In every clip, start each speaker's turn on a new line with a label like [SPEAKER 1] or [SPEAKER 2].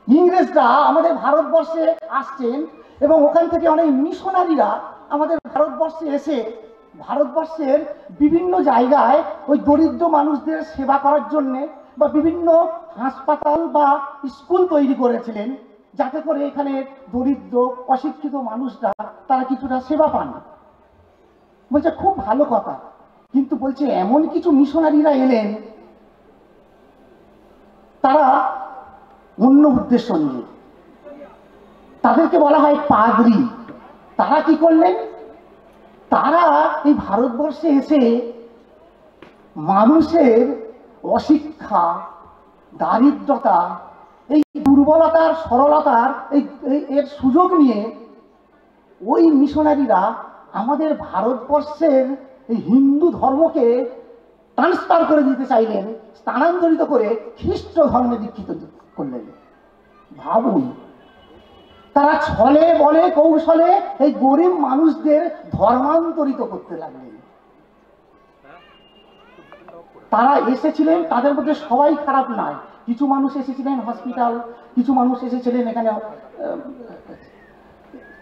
[SPEAKER 1] ইংরেজরা আমাদের ভারতবর্ষে আসছেন এবং ওখান থেকে অনেক মিশনারিরা আমাদের ভারতবর্ষে এসে ভারতবর্ষের বিভিন্ন জায়গায় ওই দরিদ্র মানুষদের সেবা করার জন্যে বা বিভিন্ন হাসপাতাল বা স্কুল তৈরি করেছিলেন, যাতে করে এখানে দরিদ্র অশিক্ষিত মানুষরা তারা কিছুটা সেবা পান। বলছে খুব ভালো কথা, কিন্তু বলছে এমন কিছু মিশনারিরা এলেন তারা অন্য উদ্দেশ্য নিয়ে, তাদেরকে বলা হয় পাদ্রী। তারা কি করলেন? তারা এই ভারতবর্ষে এসে মানুষের অশিক্ষা, দারিদ্রতা, এই দুর্বলতার, সরলতার এর সুযোগ নিয়ে ওই মিশনারিরা আমাদের ভারতবর্ষের এই হিন্দু ধর্মকে ট্রান্সফার করে দিতে চাইলেন, স্থানান্তরিত করে খ্রিস্ট ধর্মে দীক্ষিত করলেন। ভাবুন, তারা ছলে বলে কৌশলে এই গরিব মানুষদের ধর্মান্তরিত করতে লাগলেন। তারা এসেছিলেন, তাদের মধ্যে সবাই খারাপ নয়, কিছু মানুষ এসেছিলেন হসপিটাল, কিছু মানুষ এসেছিলেন এখানে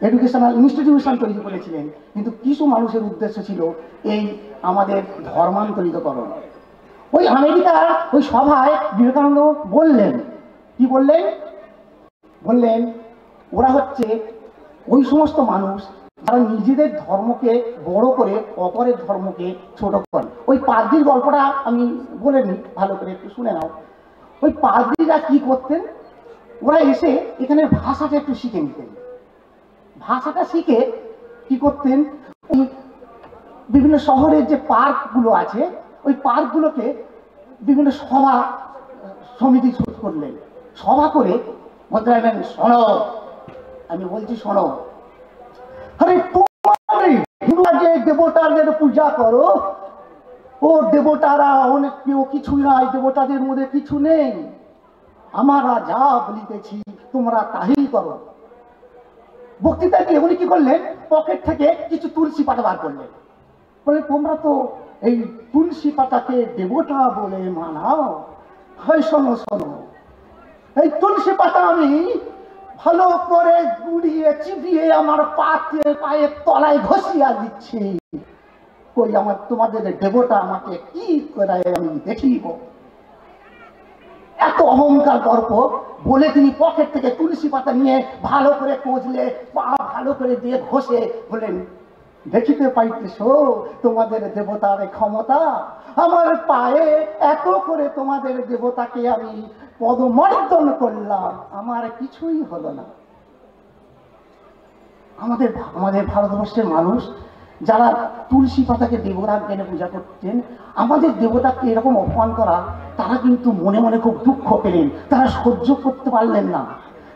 [SPEAKER 1] এডুকেশনাল ইনস্টিটিউশন তৈরি করেছিলেন, কিন্তু কিছু মানুষের উদ্দেশ্য ছিল এই আমাদের ধর্মান্তরিতকরণ। ওই আমেরিকার ওই সভায় বিবেকানন্দ বললেন, কি বললেন? বললেন ওরা হচ্ছে ওই সমস্ত মানুষ যারা নিজেদের ধর্মকে বড় করে অপরের ধর্মকে ছোট করে। ওই পাদ্রীর গল্পটা আমি বলে নিই, ভালো করে একটু শুনে নাও। ওই পাদ্রীরা কি করতেন? ওরা এসে এখানে ভাষাটা একটু শিখে নিতেন। ভাষাটা শিখে কি করতেন? বিভিন্ন শহরের যে পার্কগুলো আছে ওই পার্কগুলোকে বিভিন্ন সভা সমিতি করলেন। সভা করে বলতে লাগলেন, শোনো, আমি বলছি শোনো, আরে তোমার হিন্দুরা যে দেবতাদের পূজা করো, ও দেবতারা অনেক কেউ কিছুই নয়, দেবতাদের মধ্যে কিছু নেই। আমরা যা বলিতেছি তোমরা তাই করো। বক্তৃতা দিয়ে উনি কি করলেন? পকেট থেকে কিছু তুলসী পাতা বার করলেন। বলে তোমরা তো এই তুলসী পাতাকে দেবতা বলে মানাও। হয় শোনো শোনো, এই তুলসী পাতা আমি ভালো করে গুড়িয়ে চিবিয়ে আমার পায়ের তলায় ঘষিয়া দিচ্ছি। কই আমার তোমাদের দেবতা আমাকে কি করে আমি দেখিব। এত অহংকার গর্ব বলে তিনি পকেট থেকে তুলসী পাতা নিয়ে ভালো করে কচলে পা ভালো করে দিয়ে ঘষে বলেন, দেখিতে পাইতেছ তোমাদের দেবতার ক্ষমতা? আমার পায়ে এত করে তোমাদের দেবতাকে আমি পদমর্দন করলাম, আমার কিছুই হলো না। আমাদের ভারতবর্ষের মানুষ যারা তুলসী পাতাকে দেবতা জ্ঞানে পূজা করতেন, আমাদের দেবতাকে এরকম অপমান করা, তারা কিন্তু মনে মনে খুব দুঃখ পেলেন, তারা সহ্য করতে পারলেন না।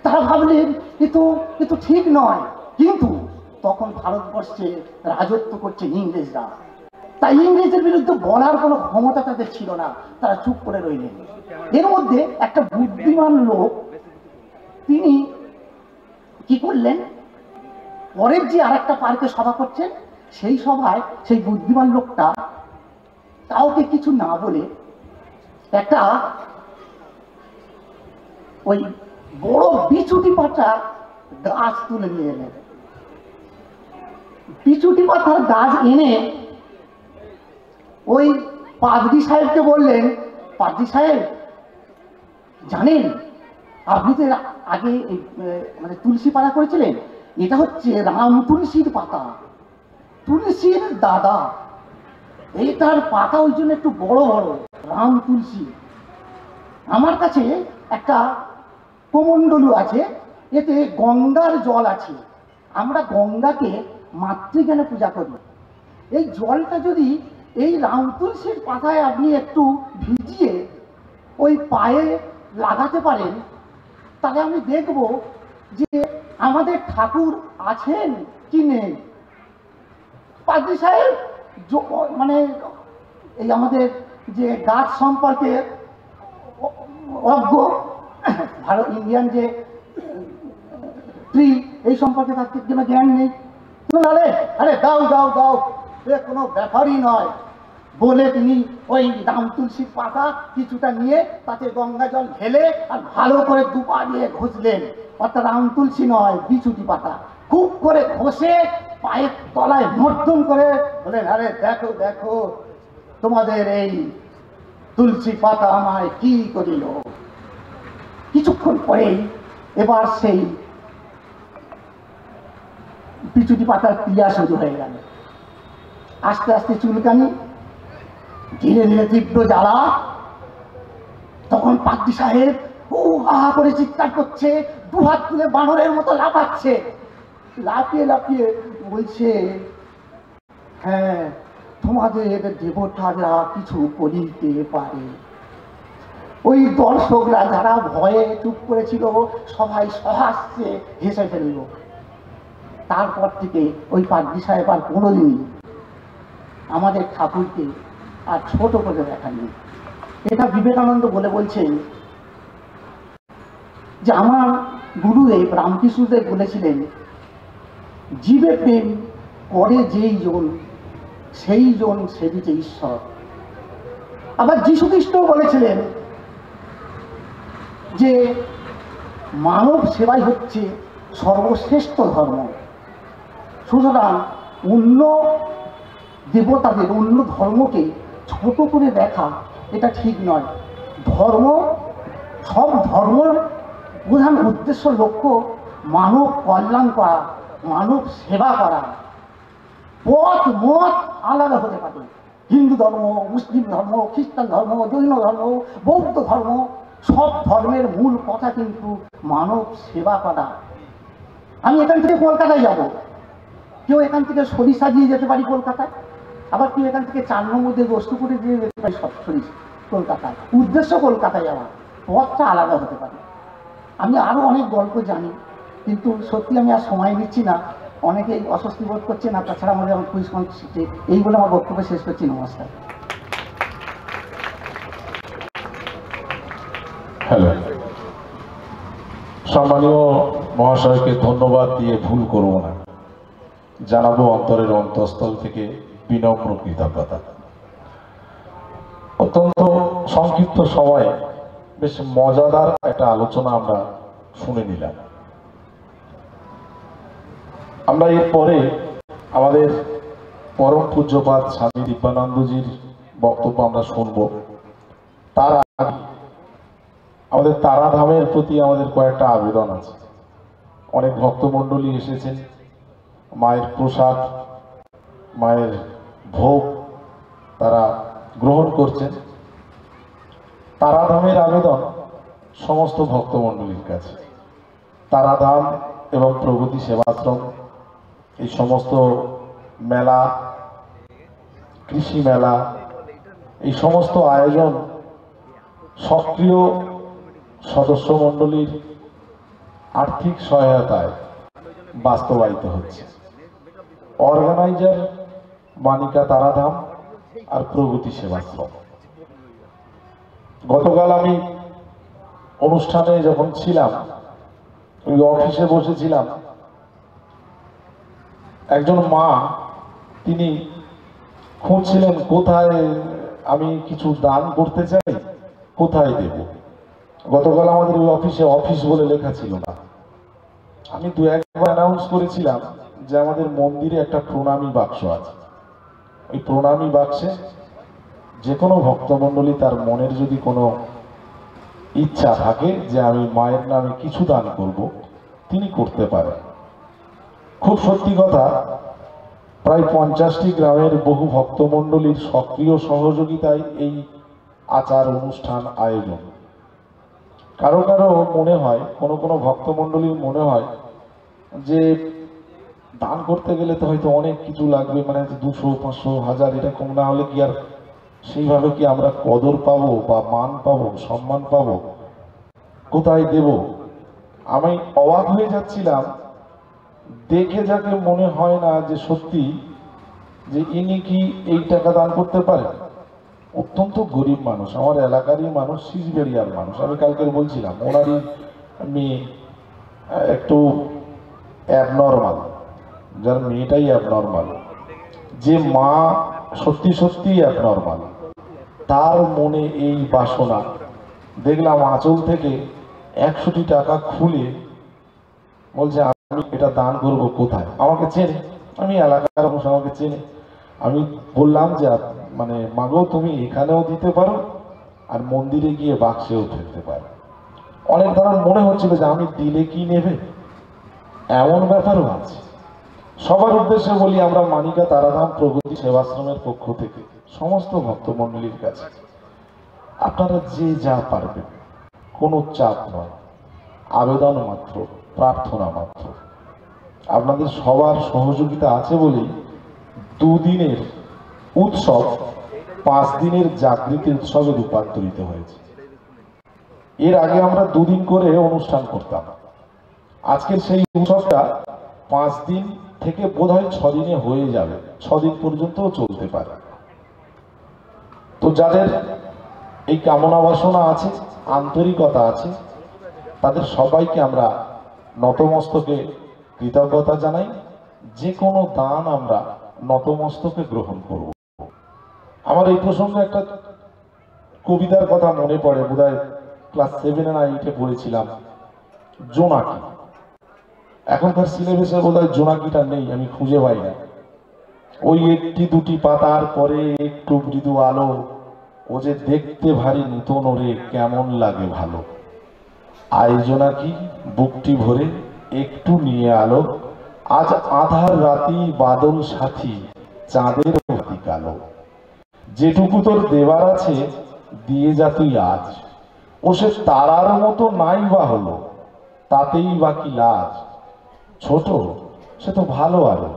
[SPEAKER 1] তারা ভাবলেন এ তো ঠিক নয়। কিন্তু তখন ভারতবর্ষে রাজত্ব করছে ইংরেজরা, তাই ইংরেজের বিরুদ্ধে বলার কোনো ক্ষমতা তাদের ছিল না, তারা চুপ করে রইলেন। এর মধ্যে একটা বুদ্ধিমান লোক তিনি কি করলেন? পরের যে আর একটা পার্কে সভা করছেন, সেই সভায় সেই বুদ্ধিমান লোকটা কাউকে কিছু না বলে একটা ওই বড় বিচুটি পাতা গাছ তুলে নিয়ে এলেন। বিচুটি পাতার গাছ এনে ওই পাদ্রী সাহেবকে বললেন, পাদ্রী সাহেব জানেন আপনি তো আগে মানে তুলসী পাতা করেছিলেন, এটা হচ্ছে রাম তুলসীর পাতা, তুলসীর দাদা। এইটার পাতা ওই জন্য একটু বড় বড়, রাম তুলসী। আমার কাছে একটা কমণ্ডলু আছে, এতে গঙ্গার জল আছে। আমরা গঙ্গাকে মাতৃজ্ঞানে পূজা করি। এই জলটা যদি এই রাম তুলসীর পাতায় আপনি একটু ভিজিয়ে ওই পায়ে লাগাতে পারেন, তাহলে আমি দেখব যে আমাদের ঠাকুর আছেন কি নেই। পাদ্রী সাহেব মানে এই আমাদের যে গাছ সম্পর্কে অজ্ঞ, ভারত ইন্ডিয়ান যে ট্রি, এই সম্পর্কে তার কোনো জ্ঞান নেই। আরে দাও দাও দাও, এ কোনো ব্যাপারই নয়, বলে তিনি ওই রাম তুলসীর পাতা কিছুটা নিয়ে তাতে গঙ্গা জল ঢেলে আর ভালো করে দুপা দিয়ে ঘষলেন। অর্থাৎ রাম তুলসী নয়, বিছুটি পাতা খুব করে ঘষে পায়ের তলায় মর্দন করে বলেন, আরে দেখো দেখো তোমাদের এই তুলসী পাতা আমায় কি করিল। কিছুক্ষণ পরেই এবার সেই বিছুটি পাতার ক্রিয়া শুরু হয়ে গেল। আস্তে আস্তে চুলকানি, ধীরে ধীরে তীব্র জ্বালা। তখন পাদ্রী সাহেব ও আহা করে চিৎকার করছে, দুহাত তুলে বানরের মতো লাফাচ্ছে, লাফিয়ে লাফিয়ে বলছে, হ্যাঁ তোমাদের দেবতারা কিছু করিতে পারে। ওই দর্শকরা যারা ভয়ে চুপ করেছিল সবাই সহাস্যে হেসে ফেলল। তারপর থেকে ওই পাদ্রী সাহেব আর কোনোদিন আমাদের ঠাকুরকে আর ছোট করে দেখাননি। এটা বিবেকানন্দ বলছেন যে আমার গুরুদেব রামকৃষ্ণদেব বলেছিলেন, জীবে প্রেম করে যেই জন সেই জন সেবিতে ঈশ্বর। আবার যীশুখ্রিস্ট বলেছিলেন যে মানব সেবাই হচ্ছে সর্বশ্রেষ্ঠ ধর্ম। সুতরাং অন্য দেবতাদের, অন্য ধর্মকে ছোট করে দেখা এটা ঠিক নয়। ধর্ম, সব ধর্মের প্রধান উদ্দেশ্য, লক্ষ্য মানব কল্যাণ করা, মানব সেবা করা। পথ মত আলাদা হতে পারে, হিন্দু ধর্ম, মুসলিম ধর্ম, খ্রিস্টান ধর্ম, জৈন ধর্ম, বৌদ্ধ ধর্ম, সব ধর্মের মূল কথা কিন্তু মানব সেবা করা। আমি এখান থেকে কলকাতায় যাব, কেউ এখান থেকে সরিষা দিয়ে যেতে পারি কলকাতায়, আবার কেউ এখান থেকে 4 নম্বর দিয়ে বস্তুপুরে দিয়ে যেতে পারি সরিষা কলকাতায়। উদ্দেশ্য কলকাতায় যাওয়া, পথটা আলাদা হতে পারে। আমি আরও অনেক গল্প জানি, কিন্তু সত্যি আমি আর সময় নিচ্ছি না, অনেকেই অস্বস্তি বোধ করছে না। তাছাড়া আমাদের আমার কুইজ কনসিস্টে এই বলে আমার বক্তব্য শেষ করছি। নমস্কার।
[SPEAKER 2] হ্যালো, সম্মানীয় মহাশয়কে ধন্যবাদ দিয়ে ভুল করব না, জানাবো অন্তরের অন্তঃস্থল থেকে বিনম্র কৃতজ্ঞতা। অত্যন্ত সংক্ষিপ্ত সময়ে বেশ মজাদার একটা আলোচনা আমরা শুনে নিলাম। আমরা এরপরে আমাদের পরম পূজ্যপাদ স্বামী দিব্যানন্দজির বক্তব্য আমরা শুনব। তার আগে আমাদের তারাধামের প্রতি আমাদের কয়েকটা আবেদন আছে। অনেক ভক্তমণ্ডলী এসেছেন, মায়ের প্রসাদ, মায়ের ভোগ তারা গ্রহণ করছেন। তারাধামের আবেদন সমস্ত ভক্তমণ্ডলীর কাছে। তারাধাম এবং প্রগতি সেবাশ্রম, এই সমস্ত মেলা, কৃষি মেলা, এই সমস্ত আয়োজন সক্রিয় সদস্য মণ্ডলীর আর্থিক সহায়তায় বাস্তবায়িত হচ্ছে। অর্গানাইজার মানিকা তারাধাম আর প্রগতি সেবাশ্রম। গতকাল আমি অনুষ্ঠানে যখন ছিলাম, ওই অফিসে বসেছিলাম, একজন মা তিনি খুঁজছিলেন কোথায় আমি কিছু দান করতে চাই, কোথায় দেব। গতকাল আমাদের ওই অফিসে অফিস বলে লেখা ছিল না। আমি 2-1বার অ্যানাউন্স করেছিলাম যে আমাদের মন্দিরে একটা প্রণামী বাক্স আছে। ওই প্রণামী বাক্সে যে কোনো ভক্তমণ্ডলী তার মনের যদি কোনো ইচ্ছা থাকে যে আমি মায়ের নামে কিছু দান করব, তিনি করতে পারেন। খুব সত্যি কথা, প্রায় 50টি গ্রামের বহু ভক্তমণ্ডলীর সক্রিয় সহযোগিতায় এই আচার অনুষ্ঠান আয়োজন। কারো কারো মনে হয়, কোনো কোনো ভক্তমণ্ডলীর মনে হয় যে দান করতে গেলে তো হয়তো অনেক কিছু লাগবে, মানে 200, 500, 1000, এটা কম না হলে কি আর সেইভাবে কি আমরা কদর পাবো বা মান পাবো, সম্মান পাবো, কোথায় দেব। আমি অবাক হয়ে যাচ্ছিলাম দেখে, যাকে মনে হয় না যে সত্যি যে ইনি কি এই টাকা দান করতে পারেন। অত্যন্ত গরিব মানুষ, আমার এলাকারই মানুষ, শিশবেড়িয়ার মানুষ। আমি কালকে বলছিলাম ওনারই মেয়ে একটু অ্যাবনর্মাল, যার মেয়েটাই অ্যাবনর্মাল। যে মা সত্যি সত্যি অ্যাবনর্মাল, তার মনে এই বাসনা। দেখলাম আঁচল থেকে 100টি টাকা খুলে বলছে আমি এটা দান করব কোথায়। আমাকে চেনে, আমি এলাকার মানুষ, আমাকে চেনে। আমি বললাম যে মানে মাগো তুমি এখানেও দিতে পারো আর মন্দিরে গিয়ে বাক্সেও ফেলতে পারো। অনেক ধরনের মনে হচ্ছিল যে আমি দিলে কি নেবে, এমন ব্যাপারও আছে। সবার উদ্দেশ্যে বলি, আমরা মানিকা তারাধাম প্রগতি সেবাশ্রমের পক্ষ থেকে সমস্ত ভক্তমণ্ডলীর কাছে আপনারা যে যা পারবেন, কোনো চাপ নয়, আবেদন মাত্র, প্রার্থনা মাত্র। আপনাদের সবার সহযোগিতা আছে বলেই 2 দিনের উৎসব 5 দিনের জাগৃতি উৎসবে রূপান্তরিত হয়েছে। এর আগে আমরা 2 দিন করে অনুষ্ঠান করতাম। আজকের সেই উৎসবটা 5 দিন থেকে বোধহয় 6 দিনে হয়ে যাবে, 6 দিন পর্যন্তও চলতে পারে। তো যাদের এই কামনা বাসনা আছে, আন্তরিকতা আছে, তাদের সবাইকে আমরা নতমস্তকে কৃতজ্ঞতা জানাই। যে কোনো দান আমরা নতমস্তকে গ্রহণ করব। আমার এই প্রসঙ্গে একটা কবিতার কথা মনে পড়ে, বোধহয় ক্লাস 7 না 8-এ পড়েছিলাম, জোনাকি। এখনকার সিলেবাসে বোধহয় জোনাকিটা নেই, আমি খুঁজে পাই না। ওই 1-2টি পাতার পরে একটু মৃদু আলো, ও যে দেখতে ভারী নূতন, ওরে কেমন লাগে ভালো। আয় জোনাকি বুকটি ভরে একটু নিয়ে আলো, আজ আধার রাতি বাদল সাথী, চাঁদের রাতি কালো। যেটুকু তোর দেবার আছে দিয়ে যা তুই আজ, ও সে তারার মতো নাই বা হলো, তাতেই বা কি লাজ। ছোট সে তো ভালো, আরো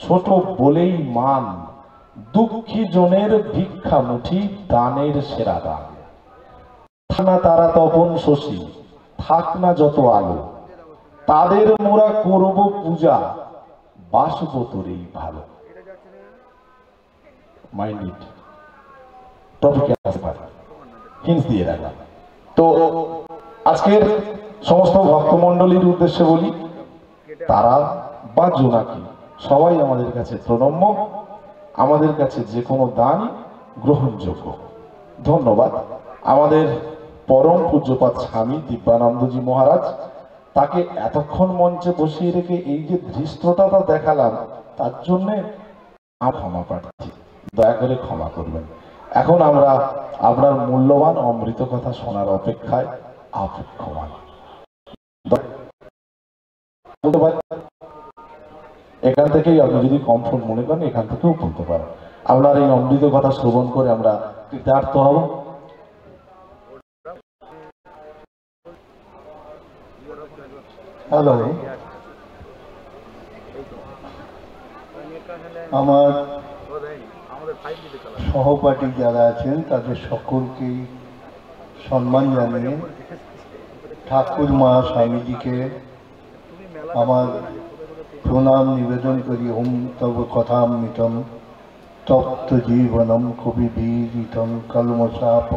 [SPEAKER 2] ছোট বলেই মান, দুঃখী জনের ভিক্ষা মুঠি দানের সেরা দান। থাক না তারা তপন শশী, থাক না যত আলো, তাদের মোরা করব পূজা, বাসব তোরেই ভালো। মাইন্ড ইট, টপিকে আসতে পারে, হিন্স দিয়ে রাখলাম। তো আজকের সমস্ত ভক্তমণ্ডলীর উদ্দেশ্যে বলি, তারা বা জোনাকি সবাই আমাদের কাছে প্রণম্য, আমাদের কাছে যে কোনো দান গ্রহণযোগ্য। ধন্যবাদ। আমাদের পরম পূজ্যপাদ স্বামী দিব্যানন্দজি মহারাজ, তাকে এতক্ষণ মঞ্চে বসিয়ে রেখে এই যে ধৃষ্টতা দেখালাম, তার জন্যে ক্ষমা প্রার্থী, দয়া করে ক্ষমা করবেন। এখন আমরা আপনার মূল্যবান অমৃত কথা শোনার অপেক্ষায় আপেক্ষমান। এখান থেকেই আপনি যদি কমফোর্ট মনে করেন, এখান থেকেও বলতে পারেন। আপনার এই অমৃত কথা শ্রবণ করে আমরা কৃতার্থ হব।
[SPEAKER 3] হ্যালো, আমার সহপাঠী যারা আছেন তাদের সকলকেই সম্মান জানিয়ে ঠাকুর মা স্বামীজিকে আমার প্রণাম নিবেদন করি। ওম তব কথামৃতম তপ্ত জীবনম কবিবীরিতম কলমশাপ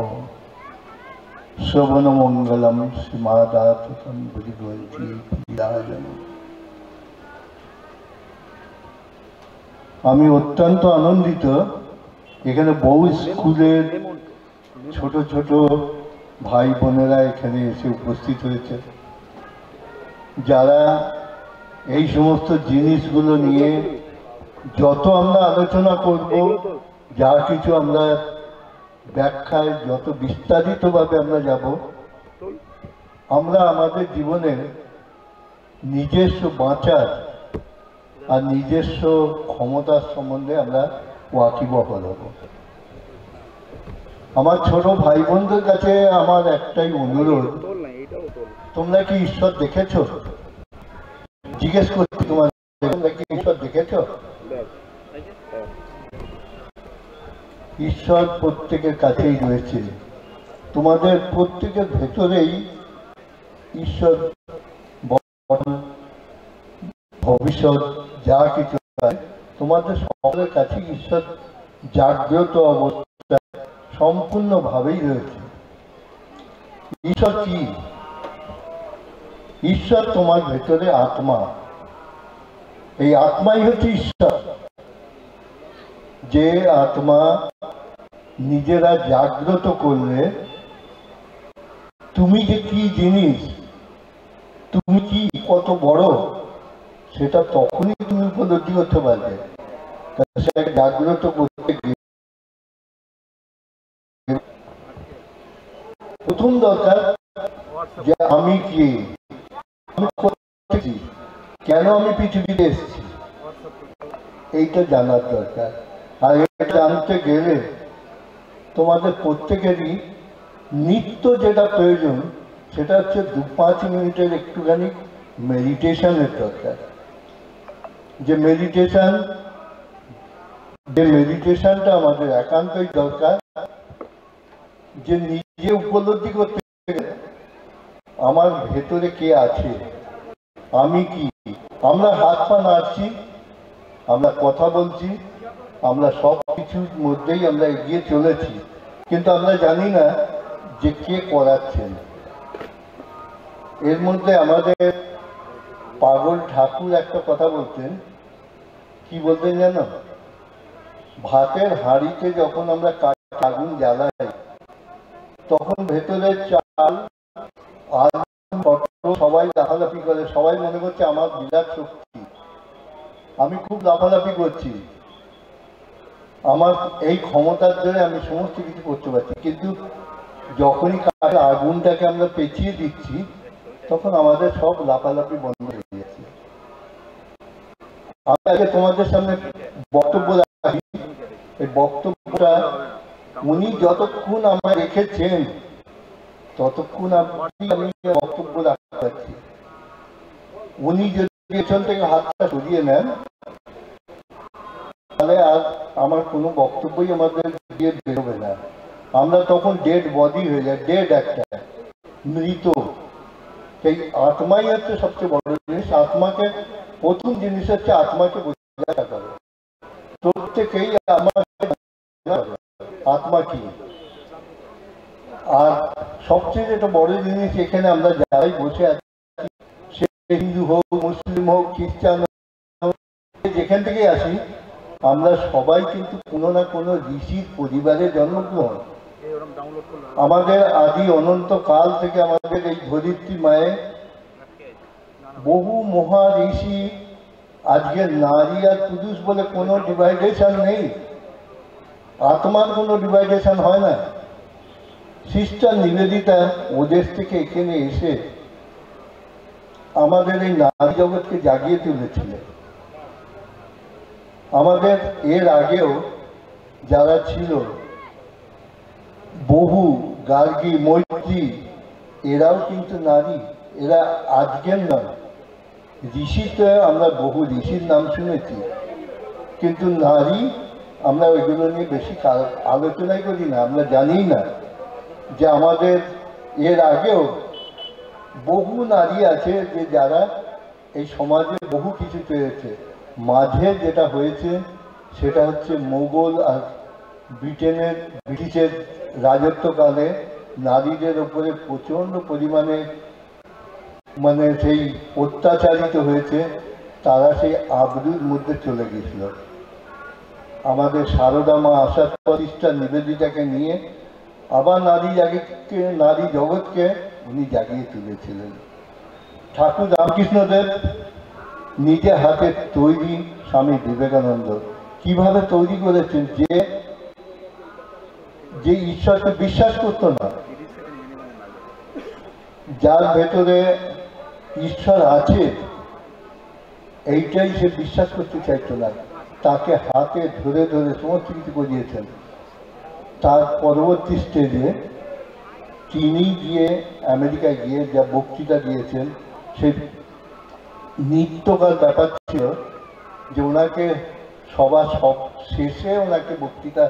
[SPEAKER 3] শ্রবণমঙ্গলম শ্রীমাদাতম ভুজগন্তী বিরাজন। আমি অত্যন্ত আনন্দিত, এখানে বহু স্কুলের ছোট ছোট ভাই বোনেরা এখানে এসে উপস্থিত হয়েছে, যারা এই সমস্ত জিনিসগুলো নিয়ে যত আমরা আলোচনা করব, যা কিছু আমরা ব্যাখ্যায় যত বিস্তারিতভাবে আমরা যাব, আমরা আমাদের জীবনে নিজস্ব বাঁচার আর নিজস্ব ক্ষমতার সম্বন্ধে আমরা ওয়াকিবহাল হব। আমার ছোট ভাই বোনদের কাছে আমার একটাই অনুরোধ, তোমরা কি ঈশ্বর দেখেছ? জিজ্ঞেস করছি, তোমরা কি ঈশ্বর দেখেছ? ঈশ্বর প্রত্যেকের কাছেই রয়েছে, তোমাদের প্রত্যেকের ভেতরেই ঈশ্বর ভবিষ্যৎ যা কিছু তোমাদের সকলের কাছে ঈশ্বর জাগ্রত অবস্থায় সম্পূর্ণভাবেই রয়েছে। ঈশ্বর কি? ঈশ্বর তোমার ভেতরে আত্মা, এই আত্মাই হচ্ছে ঈশ্বর। যে আত্মা নিজেরা জাগ্রত করলে তুমি যে কি জিনিস, তুমি কি কত বড়, সেটা তখনই তুমি উপলব্ধি করতে পারবে। সেটাকে জাগ্রত করতে গিয়ে প্রথম দরকার যে আমি কি, আমি করতেছি, কেন আমি পৃথিবীতে এসেছি, এইটা জানার দরকার। আর এটা জানতে গেলে তোমাদের প্রত্যেকেরই নিত্য যেটা প্রয়োজন সেটা হচ্ছে 2-5 মিনিটের একটুখানি মেডিটেশনের দরকার। যে মেডিটেশনটা আমাদের একান্তই দরকার। যে নিজে উপলব্ধি করতে গেলে আমার ভেতরে কে আছে, আমি কি। আমরা হাত পা নাড়ছি, আমরা কথা বলছি, আমরা সব কিছুর মধ্যেই আমরা এগিয়ে চলেছি, কিন্তু আমরা জানি না যে কে করাচ্ছেন। এর মধ্যে আমাদের পাগল ঠাকুর একটা কথা বলতেন, কি বলতেন জানো? ভাতের হাঁড়িতে যখন আমরা আগুন জ্বালাই তখন ভেতরে চাল আর সবাই লাফালাফি করে, সবাই মনে করছে আমার বিরাট শক্তি, আমি খুব লাফালাফি করছি, আমার এই ক্ষমতার ধরে আমি সমস্ত কিছু করতে পারছি। কিন্তু যখনই আগুনটাকে আমরা পেঁচিয়ে দিচ্ছি তখন আমাদের সব লাফালাফি বন্ধ হয়ে যাচ্ছে। আমি আগে তোমাদের সামনে বক্তব্য রাখি, এই বক্তব্যটা উনি যতক্ষণ আমায় রেখেছেন ততক্ষণ আমি বক্তব্য রাখতে পারছি। উনি যদি পেছন থেকে হাতটা সরিয়ে নেন তাহলে আর আমার কোনো বক্তব্যই আমাদের দিয়ে বেরোবে না। আমরা তখন ডেড বডি হয়ে যায়, ডেড একটা মৃত। সেই আত্মাই হচ্ছে সবচেয়ে বড় জিনিস। আত্মাকে প্রথম জিনিস হচ্ছে আত্মাকে বোঝা করে। প্রত্যেকেই আত্মা কি। আর সবচেয়ে যেটা বড় জিনিস, এখানে আমরা যারাই বসে আছি, সে হিন্দু হোক, মুসলিম হোক, খ্রিস্টান হোক, যেখান থেকেই আসি, আমরা সবাই কিন্তু কোনো না কোনো ঋষির পরিবারে জন্মগ্রহণ। আমাদের আদি অনন্ত কাল থেকে আমাদের এই ধরিত্রী মায়ে বহু মহা ঋষি। আজকে নারী আর পুরুষ বলে কোনো ডিভাইডেশন নেই, আত্মার কোনো ডিভাইডেশন হয় না। সিস্টার নিবেদিতা ওদেশ থেকে এখানে এসে আমাদের এই নারী জগৎকে জাগিয়ে তুলেছিলেন। আমাদের এর আগেও যারা ছিল, বহু গার্গী, মৈত্রী, এরাও কিন্তু নারী, এরা আজকের নয়। ঋষিতে আমরা বহু ঋষির নাম শুনেছি, কিন্তু নারী আমরা ওইগুলো নিয়ে বেশি আলোচনাই করি না। আমরা জানি না যে আমাদের এর আগেও বহু নারী আছে যে যারা এই সমাজে বহু কিছু পেয়েছে। মাঝে যেটা হয়েছে সেটা হচ্ছে মোগল আর ব্রিটিশের রাজত্বকালে নারীদের উপরে প্রচণ্ড পরিমাণে সেই অত্যাচারিত হয়েছে। তারা সেই আবরুর মধ্যে চলে গেছিল। আমাদের সারদা মা আসার প্রতিষ্ঠা নিবেদিতাকে নিয়ে আবার নারী জগৎকে উনি জাগিয়ে তুলেছিলেন। ঠাকুর রামকৃষ্ণদেব নিজে হাতে তৈরি স্বামী বিবেকানন্দ কিভাবে তৈরি করেছেন, যে ঈশ্বরকে বিশ্বাস করতো না, যার ভেতরে ঈশ্বর আছে এইটাই সে বিশ্বাস করতে চাইতো না, তাকে হাতে ধরে ধরে সমস্ত কিছু করিয়েছেন। তার পরবর্তী স্টেজে তিনি গিয়ে আমেরিকায় গিয়ে যা বক্তৃতা দিয়েছেন, সে নিত্যকার ব্যাপার ছিল যে ওনাকে সব শেষে ওনাকে বক্তৃতা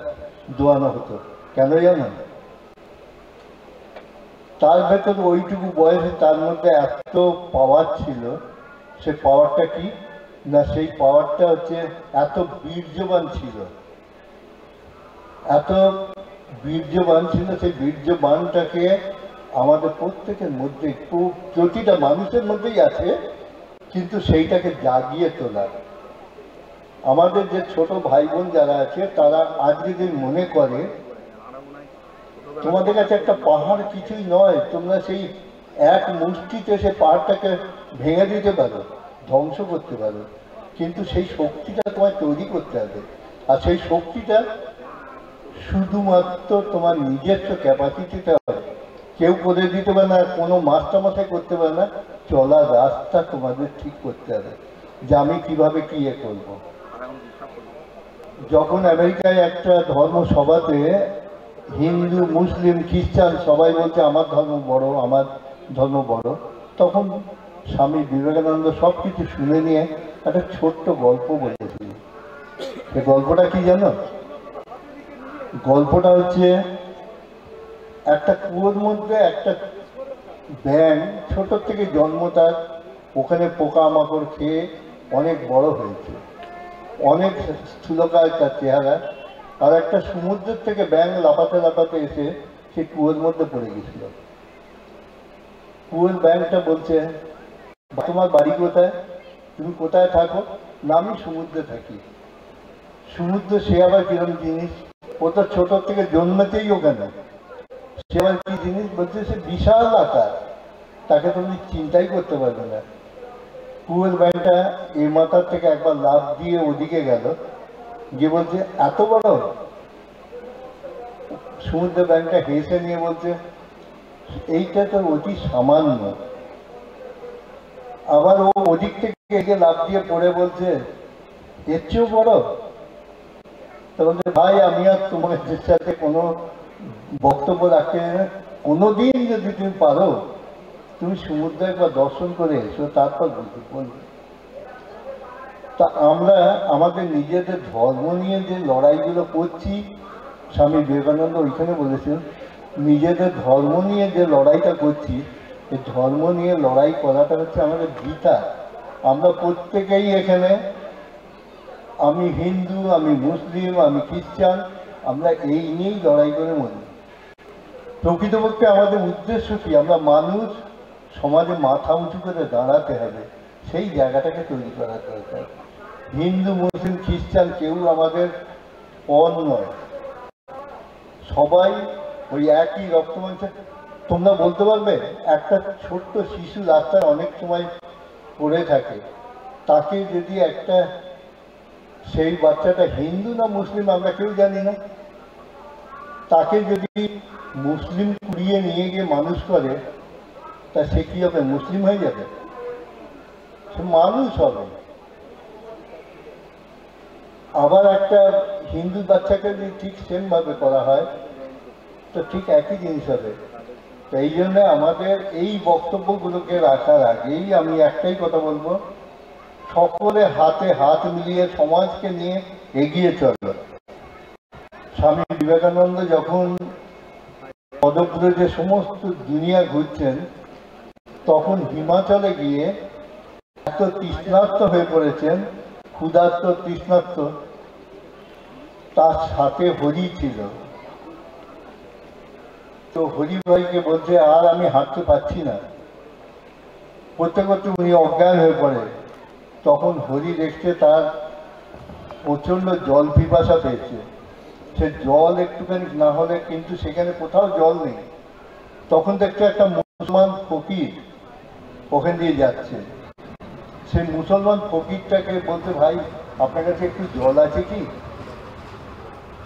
[SPEAKER 3] দেওয়ানো হতো। কেন জানেন? তার ভেতরে ওইটুকু বয়সে তার মধ্যে এত পাওয়ার ছিল। সে পাওয়ারটা কি না, সেই পাওয়ারটা হচ্ছে এত বীর্যবান ছিল, এত বীর্যবান ছিল। সেই বীর্যবানটাকে আমাদের প্রত্যেকের মধ্যে, প্রতিটা মানুষের মধ্যেই আছে, কিন্তু সেইটাকে জাগিয়ে তোলা। আমাদের যে ছোট ভাই বোন যারা আছে তারা আজ যদি মনে করে তোমাদের কাছে একটা পাহাড় কিছুই নয়, তোমরা সেই এক মুষ্টিতে সে পাহাড়টাকে ভেঙে দিতে পারো, ধ্বংস করতে পারো, কিন্তু সেই শক্তিটা তোমায় তৈরি করতে হবে। আর সেই শক্তিটা শুধুমাত্র তোমার নিজস্ব ক্যাপাসিটিতে হবে, কেউ করে দিতে পারে না, কোনো মাস্টারমশাই করতে পারে না। চলার রাস্তা তোমাদের ঠিক করতে হবে যে আমি কিভাবে কি এ করবো। যখন আমেরিকায় একটা ধর্ম সভাতে হিন্দু মুসলিম খ্রিস্টান সবাই বলছে আমার ধর্ম বড়, আমার ধর্ম বড়, তখন স্বামী বিবেকানন্দ সব কিছু শুনে নিয়ে একটা ছোট্ট গল্প বলেছিল। এই গল্পটা কি জানো? গল্পটা হচ্ছে একটা কুয়োর মধ্যে একটা ব্যাঙ ছোট থেকে জন্ম, তার ওখানে পোকামাকড় খেয়ে অনেক বড় হয়েছে, অনেক স্থূলকায় তার চেহারা। আর একটা সমুদ্রের থেকে ব্যাঙ লাফাতে লাফাতে এসে সে কুয়োর মধ্যে পড়ে গেছিল। কুয়োর ব্যাঙটা বলছে, তোমার বাড়ি কোথায়, তুমি কোথায় থাকো? না, আমি সমুদ্রে থাকি। সমুদ্র সে আবার কিরম জিনিস? ও তো ছোট থেকে জন্মতেই ওখানে, সে আবার কি জিনিস? বলছে সে বিশাল আকার, তাকে তুমি চিন্তাই করতে পারবে না। কুয়োর ব্যাঙটা এই মাথার থেকে একবার লাফ দিয়ে ওদিকে গেল, গিয়ে বলছে এত বড়? সমুদ্রের ব্যাঙটা হেসে নিয়ে বলছে এইটা তো অতি সামান্য। আবার ও ওদিক থেকে এগিয়ে লাফ দিয়ে পড়ে বলছে এর চেয়েও বড়? তা বলছে ভাই আমি আর তোমার সাথে কোনো বক্তব্য রাখতে, কোনোদিন যদি তুমি পারো তুমি সমুদ্র একবার দর্শন করে এসো, তারপর বলবে। তা আমরা আমাদের নিজেদের ধর্ম নিয়ে যে লড়াইগুলো করছি, স্বামী বিবেকানন্দ ওইখানে বলেছেন নিজেদের ধর্ম নিয়ে যে লড়াইটা করছি, এই ধর্ম নিয়ে লড়াই করাটা হচ্ছে আমাদের গীতা। আমরা প্রত্যেকেই এখানে, আমি হিন্দু, আমি মুসলিম, আমি খ্রিস্টান, আমরা এই নিয়েই লড়াই করে মরি। প্রকৃতপক্ষে আমাদের উদ্দেশ্য কি? আমরা মানুষ, সমাজে মাথা উঁচু করে দাঁড়াতে হবে, সেই জায়গাটাকে তৈরি করা দরকার। হিন্দু মুসলিম খ্রিস্টান কেউ আমাদের পর নয়, সবাই ওই একই রক্তমাংসে। তোমরা বলতে পারবে একটা ছোট্ট শিশু রাস্তায় অনেক সময় পড়ে থাকে, তাকে যদি একটা, সেই বাচ্চাটা হিন্দু না মুসলিম আমরা কেউ জানি না, তাকে যদি মুসলিম কুড়িয়ে নিয়ে গিয়ে মানুষ করে, তা সে কি হবে? মুসলিম হয়ে যাবে? সে মানুষ হবে। আবার একটা হিন্দু বাচ্চাকে যদি ঠিক সেম ভাবে করা হয় তো ঠিক একই জিনিস হবে। এই জন্য আমাদের এই বক্তব্যগুলোকে রাখার আগেই আমি একটাই কথা বলবো, সকলে হাতে হাত মিলিয়ে সমাজকে নিয়ে এগিয়ে চলো। স্বামী বিবেকানন্দ যখন পদব্রজে সমস্ত দুনিয়া ঘুরছেন, তখন হিমাচলে গিয়ে এত তৃষ্ণার্ত হয়ে পড়েছেন, ক্ষুধার্ত তৃষ্ণার্ত, তার সাথে হরি ছিল। তো হরি ভাইকে বলছে আর আমি হাঁটতে পারছি না, করতে করতে উনি অজ্ঞান হয়ে পড়ে। তখন হরি দেখছে তার প্রচন্ড জল পিপাসা পেয়েছে, সে জল একটুখানি না হলে কিন্তু সেখানে কোথাও জল নেই। তখন দেখছে একটা মুসলমান ফকির ওখান দিয়ে যাচ্ছে, সেই মুসলমান ফকিরটাকে বলছে ভাই আপনার কাছে একটু জল আছে কি?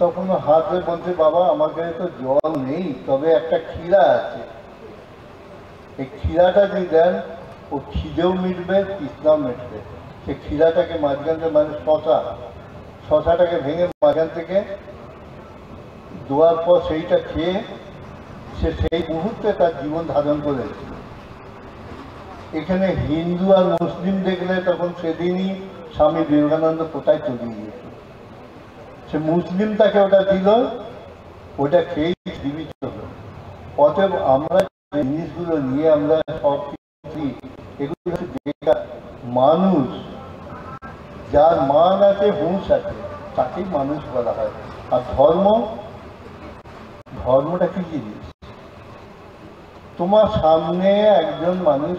[SPEAKER 3] তখন হাতে বলছে বাবা আমার কাছে তো জল নেই, তবে একটা ক্ষীরা আছে, এই ক্ষীরাটা যদি দেন ও খিদেও মিটবে, তৃষ্ণাও মিটবে। সেই ক্ষীরাটাকে মাঝখান থেকে, মানে শশাটাকে ভেঙে মাঝখান থেকে দেওয়ার পর সেইটা খেয়ে সে সেই মুহূর্তে তার জীবন ধারণ করেছিল। এখানে হিন্দু আর মুসলিম দেখলে তখন সেদিনই স্বামী বিবেকানন্দ কোথায় চলে গিয়েছে। সে মুসলিম তাকে ওটা দিল, ওটা খেয়েই জীবিত হল। অতএব আমরা জিনিসগুলো নিয়ে আমরা সব কিছু, এগুলো হচ্ছে মানুষ, যার মান আছে হুঁশ আছে তাকেই মানুষ বলা হয়। আর ধর্মটা কি জিনিস? তোমার সামনে একজন মানুষ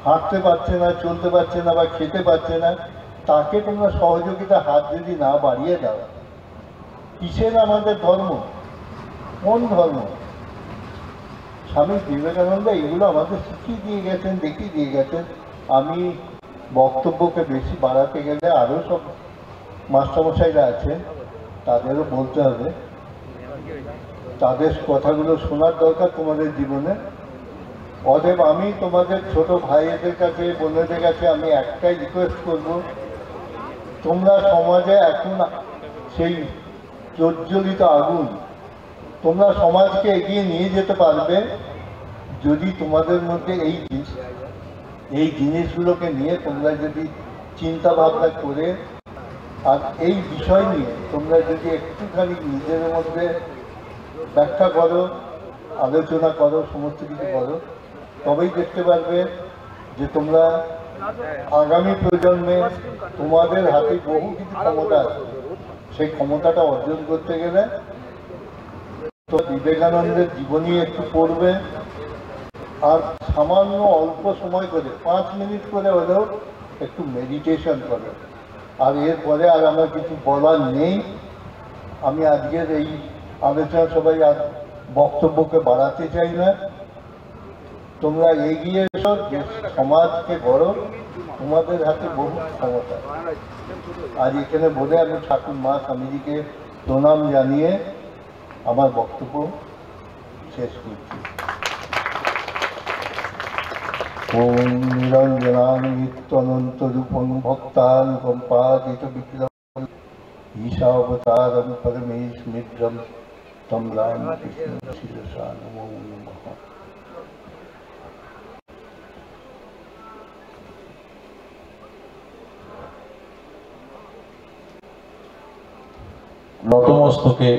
[SPEAKER 3] হাঁটতে পারছে না, চলতে পারছে না বা খেতে পারছে না, তাকে তোমরা সহযোগিতা হাত যদি না বাড়িয়ে দাও, কিসের আমাদের ধর্ম? কোন ধর্ম? স্বামী বিবেকানন্দ এগুলো আমাদের শিখিয়ে দিয়ে গেছেন, দেখিয়ে দিয়ে গেছেন। আমি বক্তব্যকে বেশি বাড়াতে গেলে আরও সব মাস্টারমশাইরা আছেন, তাদেরও বলতে হবে, তাদের কথাগুলো শোনার দরকার তোমাদের জীবনে। অতএব আমি তোমাদের ছোট ভাইদের কাছে, বোনেদের কাছে আমি একটাই রিকোয়েস্ট করব, তোমরা সমাজে এখন সেই প্রজ্বলিত আগুন, তোমরা সমাজকে এগিয়ে নিয়ে যেতে পারবে যদি তোমাদের মধ্যে এই জিনিসগুলোকে নিয়ে তোমরা যদি চিন্তা ভাবনা করে আর এই বিষয় নিয়ে তোমরা যদি একটুখানি নিজেদের মধ্যে ব্যাখ্যা করো, আলোচনা করো, সমস্ত কিছু করো, তবেই দেখতে পারবে যে তোমরা আগামী প্রজন্মে তোমাদের হাতে বহু কিছু ক্ষমতা আছে। সেই ক্ষমতাটা অর্জন করতে গেলে তো বিবেকানন্দের জীবনী একটু পড়বে, আর সামান্য অল্প সময় করে 5 মিনিট করে হলেও একটু মেডিটেশন করে। আর এরপরে আর আমার কিছু বলার নেই। আমি আজকের এই আলোচনা সবাই আর বক্তব্যকে বাড়াতে চাই না। তোমরা এগিয়ে এসো, যে সমাজকে গড়ো, তোমাদের হাতে বহু ক্ষমতা। আজ এখানে বলে আমি ঠাকুর মা স্বামীজিকে প্রণাম জানিয়ে আমার বক্তব্য শেষ করছি। ওম নিরঞ্জনানিত্যনন্তরূপং ভক্তানুকম্পাদিত বিগ্রহং ঈশাবতারং পরমেশমিদ্রং তম রামকৃষ্ণ শিরসা নমো নমঃ।
[SPEAKER 2] নতমস্তকে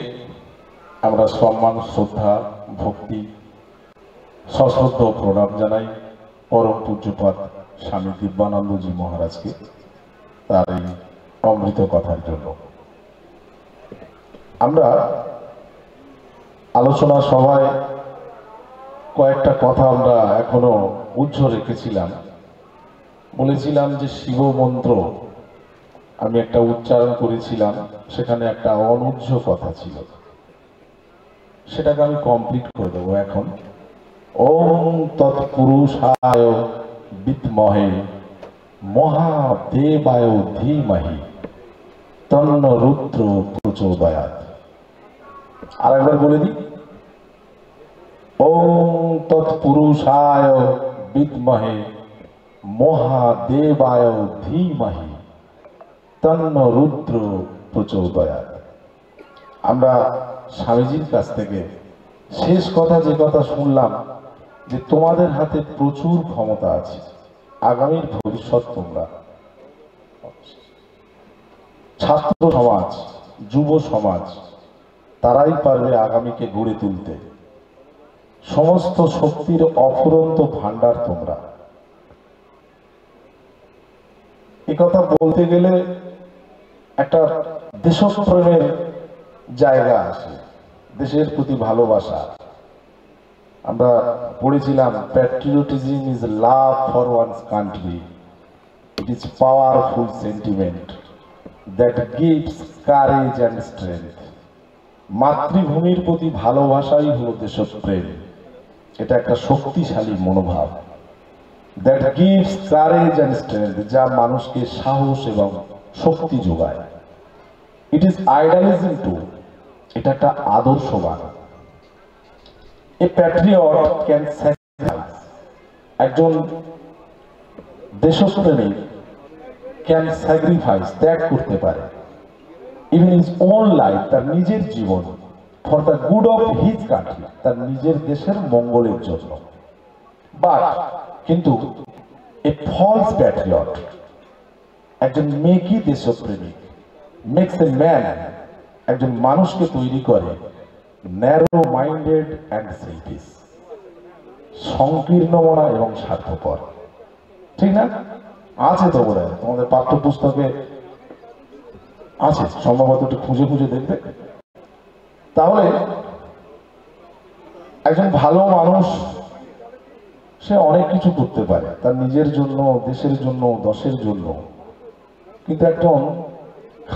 [SPEAKER 2] আমরা সম্মান, শ্রদ্ধা, ভক্তি, সশ্রদ্ধ প্রণাম জানাই পরম পূজ্যপাদ স্বামী দিব্যানন্দজি মহারাজকে তার এই অমৃত কথার জন্য। আমরা আলোচনা সভায় কয়েকটা কথা আমরা এখনো উজ্জ রেখেছিলাম। বলেছিলাম যে শিব মন্ত্র আমি একটা উচ্চারণ করেছিলাম, সেখানে একটা অনুজ্জ কথা ছিল, সেটাকে আমি কমপ্লিট করে দেবো এখন। ওম তৎপুরুষায় বিদ্মহে মহাদেবায় ধীমহি তন্ন রুদ্র প্রচোদয়াৎ। আরেকবার বলে দিই, ওম তৎপুরুষায় বিদ্মহে মহাদেবায় ধীমহি তন্ন রুদ্র প্রচোদয়াৎ। আমরা স্বামীজির কাছ থেকে শেষ কথা যে কথা শুনলাম, যে তোমাদের হাতে প্রচুর ক্ষমতা আছে, আগামীর ভবিষ্যৎ তোমরা। ছাত্র সমাজ, যুব সমাজ, তারাই পারবে আগামীকে গড়ে তুলতে। সমস্ত শক্তির অফুরন্ত ভান্ডার তোমরা। এ কথা বলতে গেলে একটা দেশপ্রেমের জায়গা আসে, দেশের প্রতি ভালোবাসা। আমরা পড়েছিলাম, patriotism is love for one's country, it is powerful sentiment that gives courage and strength. মাতৃভূমির প্রতি ভালোবাসাই হলো দেশপ্রেম। এটা একটা শক্তিশালী মনোভাব। That gives courage and strength, যা মানুষকে সাহস এবং শক্তি যোগায়। ইট ইজ আইডিয়ালিজম টু, এটা একটা আদর্শবাদ। এ প্যাট্রিয়ট ক্যান স্যাক্রিফাইস, একজন দেশপ্রেমিক ক্যান স্যাক্রিফাইস, ত্যাগ করতে পারে, ইভেন হিজ ওন লাইফ, তার নিজের জীবন, for the good of his country, তার নিজের দেশের মঙ্গলের জন্য। বাট কিন্তু এ ফলস প্যাট্রিয়ট, একজন মেকি দেশপ্রেমিক, মেক্স এ ম্যান, একজন মানুষকে তৈরি করে ন্যারো মাইন্ডেড অ্যান্ড সেলফিশ, সংকীর্ণ মনা এবং স্বার্থপর। ঠিক না? আছে তো বোধ হয় তোমাদের পাঠ্যপুস্তকে আছে, সম্ভবত একটু খুঁজে খুঁজে দেখবে। তাহলে একজন ভালো মানুষ সে অনেক কিছু করতে পারে তার নিজের জন্য, দেশের জন্য, দশের জন্য, কিন্তু একজন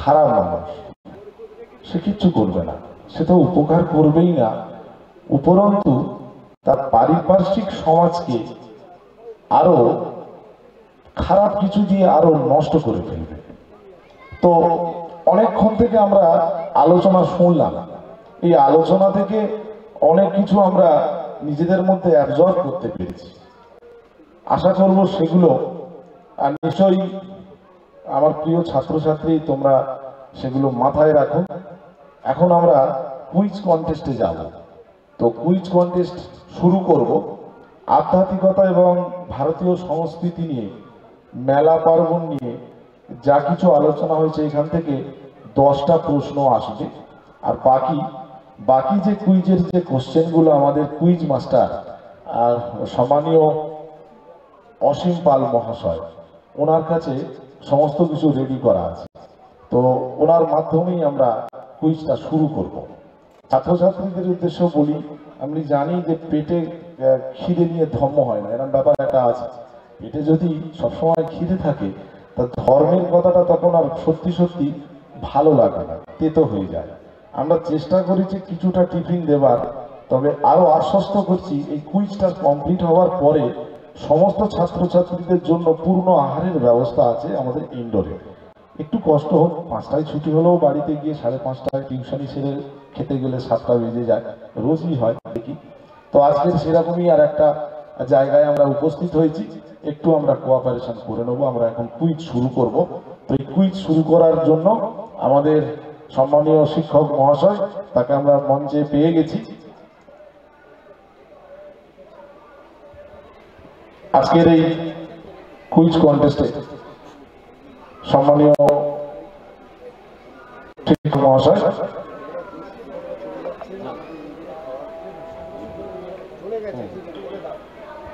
[SPEAKER 2] খারাপ মানুষ, সে কিচ্ছু করবে না, সে তো উপকার করবেই না, উপরন্তু তার পারিপার্শ্বিক সমাজকে আরো খারাপ কিছু দিয়ে আরো নষ্ট করে ফেলবে। তো অনেকক্ষণ থেকে আমরা আলোচনা শুনলাম, এই আলোচনা থেকে অনেক কিছু আমরা নিজেদের মধ্যে অ্যাবজর্ব করতে পেরেছি। আশা করব সেগুলো আর নিশ্চয়ই আমার প্রিয় ছাত্রছাত্রী তোমরা সেগুলো মাথায় রাখো। এখন আমরা কুইজ কন্টেস্টে যাব। তো কুইজ কন্টেস্ট শুরু করব আধ্যাত্মিকতা এবং ভারতীয় সংস্কৃতি নিয়ে, মেলা পার্বণ নিয়ে যা কিছু আলোচনা হয়েছে এখান থেকে 10টা প্রশ্ন আসবে। আর বাকি যে কুইজের যে কোশ্চেনগুলো আমাদের কুইজ মাস্টার আর সম্মানীয় অসীম পাল মহাশয়, ওনার কাছে সমস্ত কিছু রেডি করা আছে। তো ওনার মাধ্যমেই আমরা কুইজটা শুরু করব। ছাত্রছাত্রীদের উদ্দেশ্যে বলি, আমি জানি যে পেটে খিদে নিয়ে ধর্ম হয় না, এরকম ব্যাপার একটা আছে। পেটে যদি সবসময় খিদে থাকে তা ধর্মের কথাটা তখন আর সত্যি সত্যি ভালো লাগে না, তেতো হয়ে যায়। আমরা চেষ্টা করেছি কিছুটা টিফিন দেবার, তবে আরো আশ্বস্ত করছি এই কুইজটা কমপ্লিট হওয়ার পরে সমস্ত ছাত্রছাত্রীদের জন্য পূর্ণ আহারের ব্যবস্থা আছে আমাদের ইনডোরে। একটু কষ্ট হোক, 5টায় ছুটি হলেও বাড়িতে গিয়ে 5:30টায় টিউশনি সেরে খেতে গেলে 7টা বেজে যায়, রোজই হয় দেখি। তো আজকের সেরকমই আর একটা জায়গায় আমরা উপস্থিত হয়েছি, একটু আমরা কোঅপারেশন করে নেবো। আমরা এখন কুইজ শুরু করব। তো এই কুইজ শুরু করার জন্য আমাদের সম্মানীয় শিক্ষক মহাশয়, তাকে আমরা মঞ্চে পেয়ে গেছি। আজকের এই কুইজ কন্টেস্টে সম্মানীয় শিক্ষক মহাশয়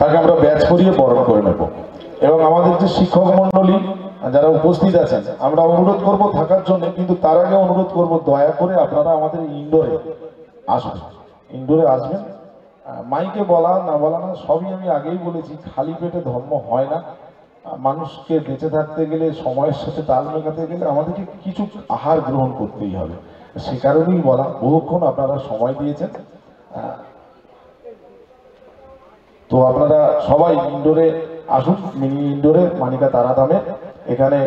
[SPEAKER 2] তাকে আমরা ব্যাচ করিয়ে বরণ করে নেব। এবং আমাদের যে শিক্ষক মন্ডলী যারা উপস্থিত আছেন, আমরা অনুরোধ করব থাকার জন্য, কিন্তু তার আগে অনুরোধ করব দয়া করে আপনারা আমাদের ইনডোরে আসবেন। ইনডোরে আসবেন। মাইকে বলা না বলা না সবই আমি আগেই বলেছি, খালি পেটে ধর্ম হয় না। মানুষকে বেঁচে থাকতে গেলে, সময়ের সাথে তাল মেলাতে গেলে আমাদেরকে কিছু আহার গ্রহণ করতেই হবে। সে কারণেই বলা, বহুক্ষণ আপনারা সময় দিয়েছেন। তো আপনারা সবাই ইনডোরে আসুন, মিনি ইনডোরে মানিকা তারাধামে। এখানে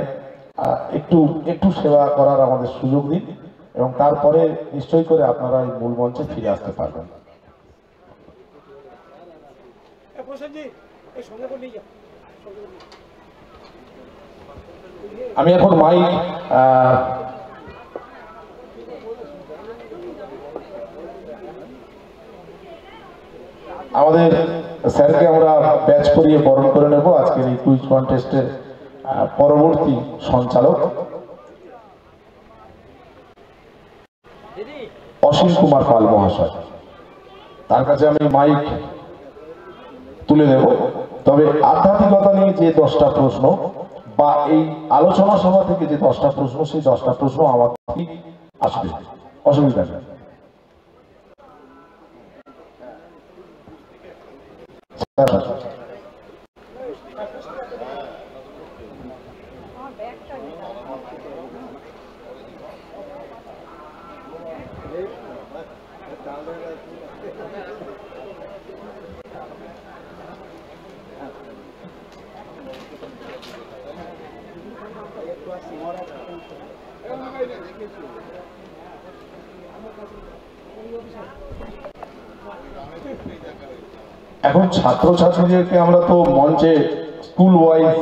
[SPEAKER 2] একটু সেবা করার আমাদের সুযোগ দিন এবং তারপরে নিশ্চয়ই করে আপনারা এই মূল মঞ্চে ফিরে আসতে পারবেন। আমি এখন মাইক আমাদের স্যারকে আমরা ব্যাচ করিয়ে বরণ করে নেব। আজকের এই কুইজ কন্টেস্টের পরবর্তী সঞ্চালক অসীম কুমার পাল মহাশয়, তার কাছে আমি মাইক তুলে দেব। তবে আধ্যাত্মিকতা নিয়ে যে 10টা প্রশ্ন বা এই আলোচনা সভা থেকে যে 10টা প্রশ্ন, সেই 10টা প্রশ্ন আমার আসবে, অসুবিধা নেই। এখন ছাত্রছাত্রীদেরকে আমরা তো মঞ্চে স্কুল ওয়াইজ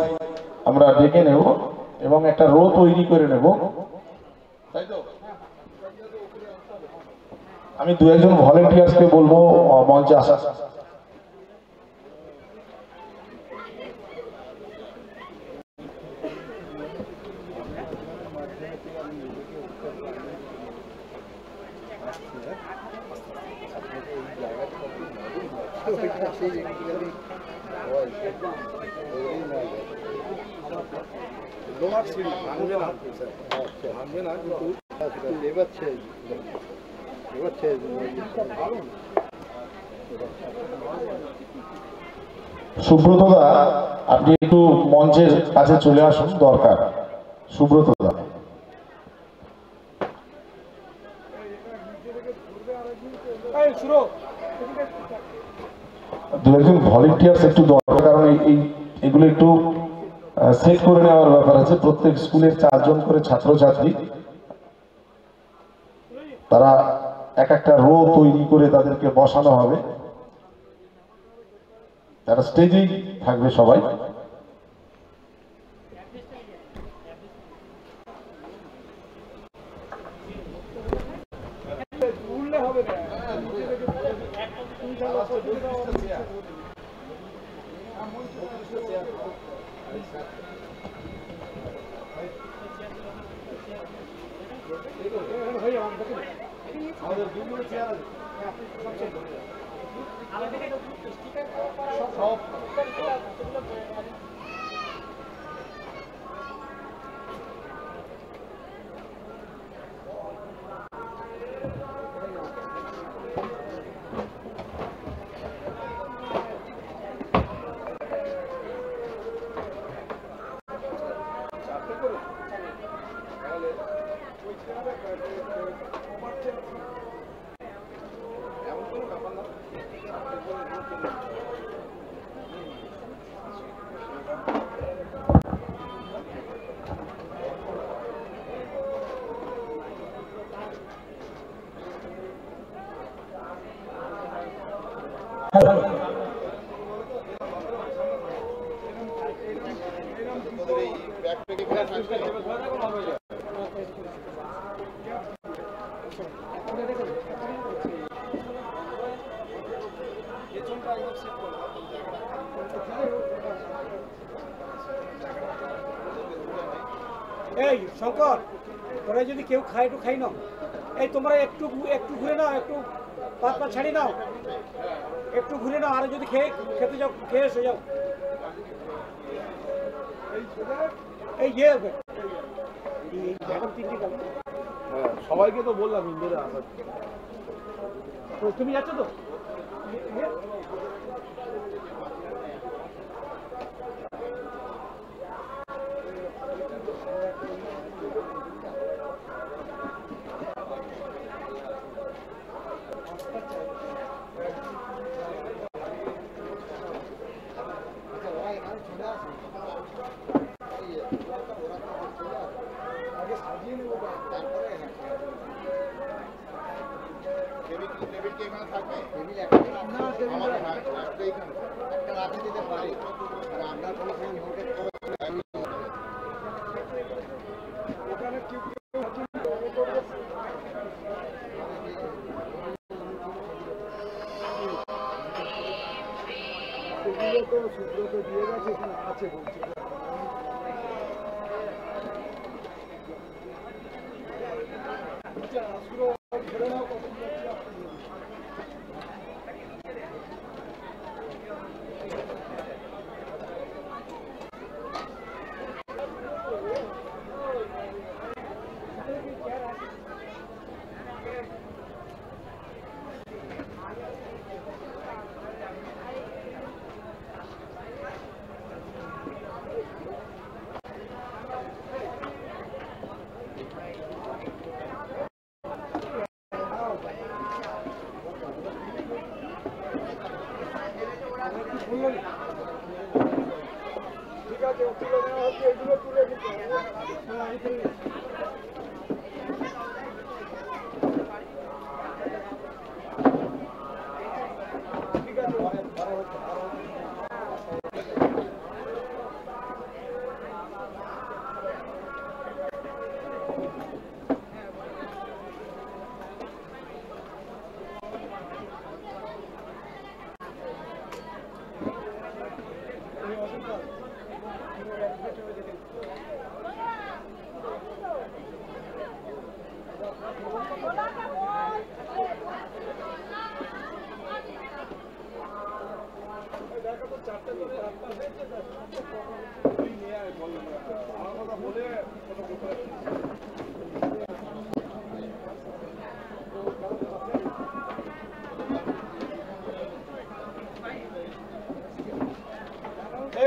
[SPEAKER 2] আমরা ডেকে নেব এবং একটা রো তৈরি করে নেব। আমি 2-1 ভলেন্টিয়ার্সকে বলবো মঞ্চে আসা। সুব্রতদা, আপনি একটু মঞ্চের কাছে চলে আসুন, দরকার। সুব্রত দা। দু একজন ভলেন্টিয়ার্স একটু দরকার, কারণ এগুলো একটু সেট করে নেওয়ার ব্যাপার আছে। প্রত্যেক স্কুলের 4 জন করে ছাত্রছাত্রী, তারা এক একটা রো তৈরি করে তাদেরকে বসানো হবে, তারা স্টেজেই থাকবে সবাই।
[SPEAKER 4] এই শঙ্কর, তোরা যদি কেউ খায় একটু খাই নাও। এই তোমরা একটু একটু ঘুরে নাও, একটু পাত পা ছাড়ি নাও, একটু ঘুরে নাও। আর যদি খেতে যাও, খেয়ে এসে যাও। এই ম্যাডাম 3টি গেল,
[SPEAKER 5] সবাইকে তো বললাম ইন্দোরে আসার।
[SPEAKER 4] তুমি যাচ্ছ তো?
[SPEAKER 5] সুব্রত দিয়ে গেছে, এখানে আছে বলছে। ঠিক আছে, তুলে নেওয়া হচ্ছে, এগুলো তুলে দিতে ঠিক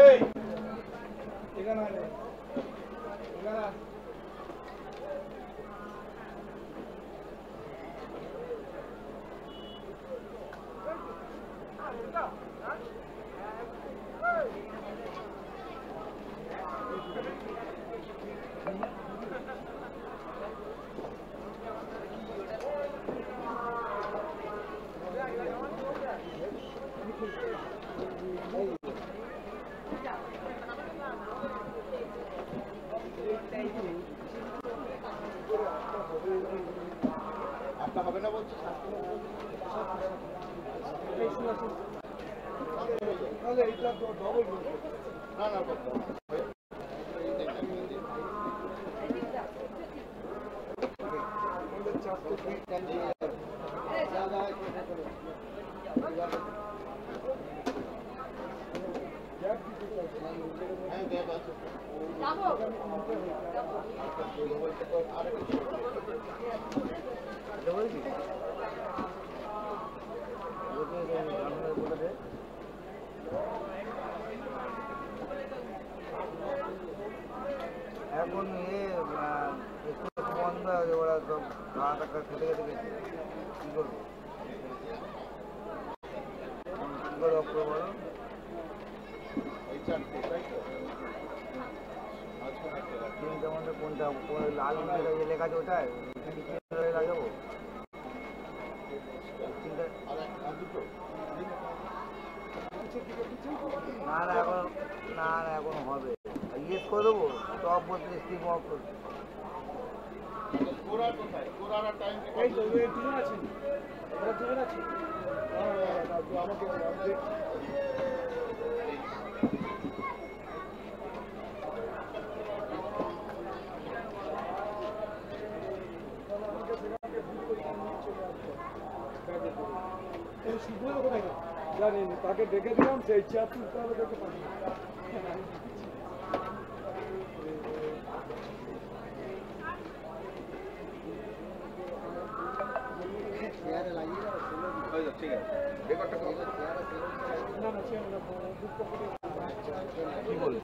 [SPEAKER 5] এই এখানে তাহলে এইটা তো ডবল
[SPEAKER 6] এখন একটু বন্ধ আছে, ওরা সব খাওয়া টাকা খেতে খেতে গেছে, কী করবো কী করে অপ্র বলো? তিনটে মধ্যে কোনটা লাল যে লেখা আছে ওটাই লাগাবো? না না এখন না না এখন হবে, ইয়েস করে দেবো, টপ বলতে স্টিম অফ করবো।
[SPEAKER 4] এই তো এই দুজন আছেন, ওরা দুজন আছে।
[SPEAKER 5] আমাকে শুধু কোথায় জানেন, তাকে ডেকে দিলাম, সেই চেয়ার তুলতে হবে, দেখতে পারি
[SPEAKER 4] না না চেয়ার না,